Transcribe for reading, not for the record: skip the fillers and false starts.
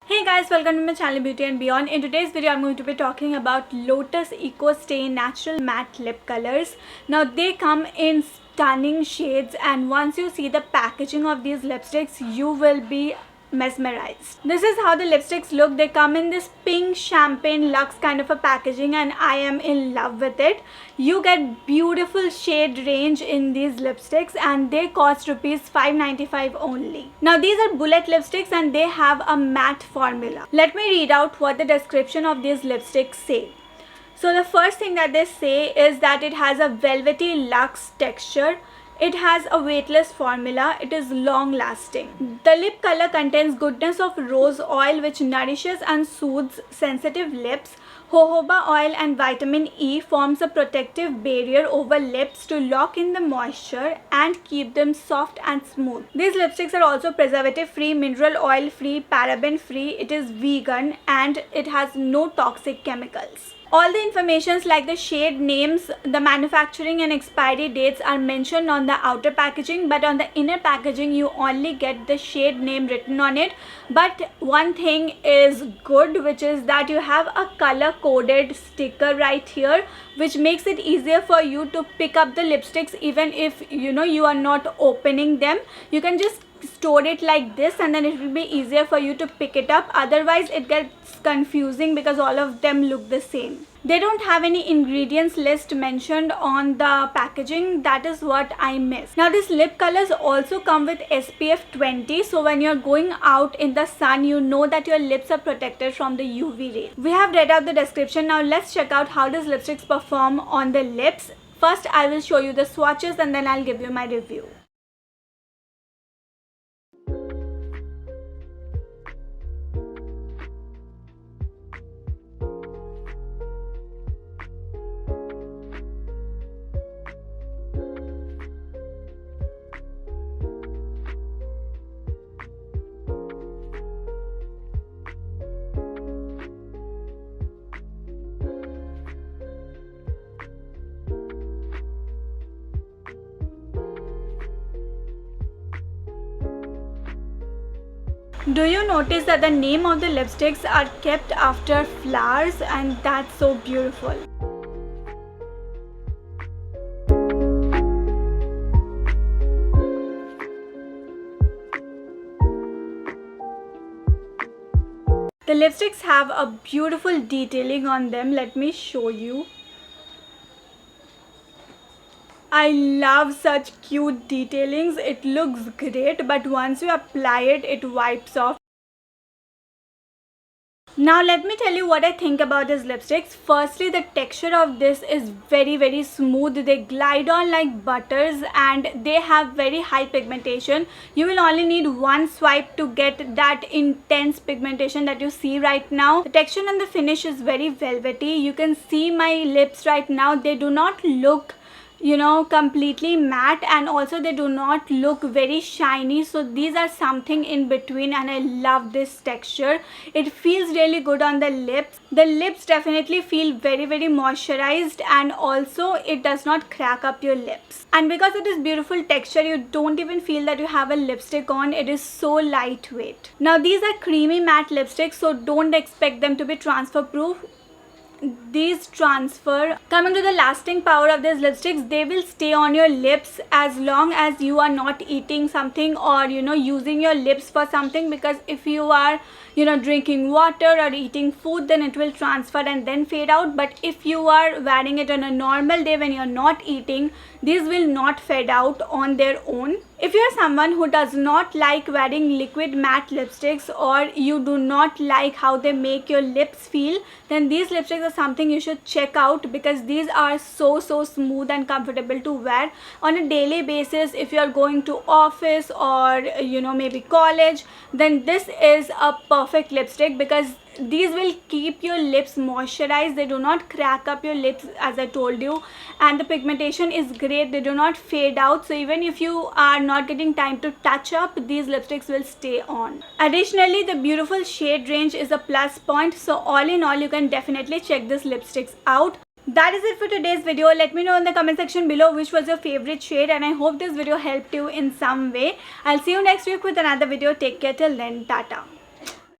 Hey guys, welcome to my channel Beauty and Beyond. In today's video, I'm going to be talking about Lotus Eco Stay Natural Matte Lip Colors. Now they come in stunning shades, and once you see the packaging of these lipsticks, you will be mesmerized. This is how the lipsticks look. They come in this pink champagne luxe kind of a packaging, and I am in love with it. You get beautiful shade range in these lipsticks, and they cost rupees 595 only. Now these are bullet lipsticks and they have a matte formula. Let me read out what the description of these lipsticks say. So the first thing that they say is that it has a velvety luxe texture. It has a weightless formula. It is long lasting. The lip color contains goodness of rose oil which nourishes and soothes sensitive lips. Jojoba oil and vitamin E forms a protective barrier over lips to lock in the moisture and keep them soft and smooth. These lipsticks are also preservative free, mineral oil free, paraben free. It is vegan and it has no toxic chemicals. All the informations like the shade names, the manufacturing and expiry dates are mentioned on the outer packaging, but on the inner packaging you only get the shade name written on it. But one thing is good, which is that you have a color coded sticker right here, which makes it easier for you to pick up the lipsticks even if you are not opening them. You can just store it like this and then it will be easier for you to pick it up. Otherwise it gets confusing because all of them look the same. They don't have any ingredients list mentioned on the packaging. That is what I miss. Now these lip colors also come with SPF 20, so when you're going out in the sun, you know that your lips are protected from the UV rays. We have read out the description. Now let's check out how these lipsticks perform on the lips. First I will show you the swatches and then I'll give you my review. Do you notice that the name of the lipsticks are kept after flowers, and that's so beautiful. The lipsticks have a beautiful detailing on them. Let me show you. I love such cute detailings. It looks great, but once you apply it, it wipes off. Now let me tell you what I think about these lipsticks. Firstly, the texture of this is very smooth. They glide on like butters and they have very high pigmentation. You will only need one swipe to get that intense pigmentation that you see right now. The texture and the finish is very velvety. You can see my lips right now. They do not look completely matte, and also they do not look very shiny, so these are something in between, and I love this texture. It feels really good on the lips. The lips definitely feel very moisturized, and also it does not crack up your lips. And because of this beautiful texture, you don't even feel that you have a lipstick on. It is so lightweight. Now these are creamy matte lipsticks, so don't expect them to be transfer proof. These transfer. Coming to the lasting power of these lipsticks, they will stay on your lips as long as you are not eating something or using your lips for something, because if you are drinking water or eating food, then it will transfer and then fade out. But if you are wearing it on a normal day when you're not eating, these will not fade out on their own. If you are someone who does not like wearing liquid matte lipsticks, or you do not like how they make your lips feel, then these lipsticks are something you should check out, because these are so smooth and comfortable to wear on a daily basis. If you are going to office or maybe college, then this is a perfect lipstick, because these will keep your lips moisturized. They do not crack up your lips, as I told you, and the pigmentation is great. They do not fade out, so even if you are not getting time to touch up, these lipsticks will stay on. Additionally, the beautiful shade range is a plus point, so all in all, you can definitely check these lipsticks out. That is it for today's video. Let me know in the comment section below which was your favorite shade, and I hope this video helped you in some way. I'll see you next week with another video. Take care till then. Tata.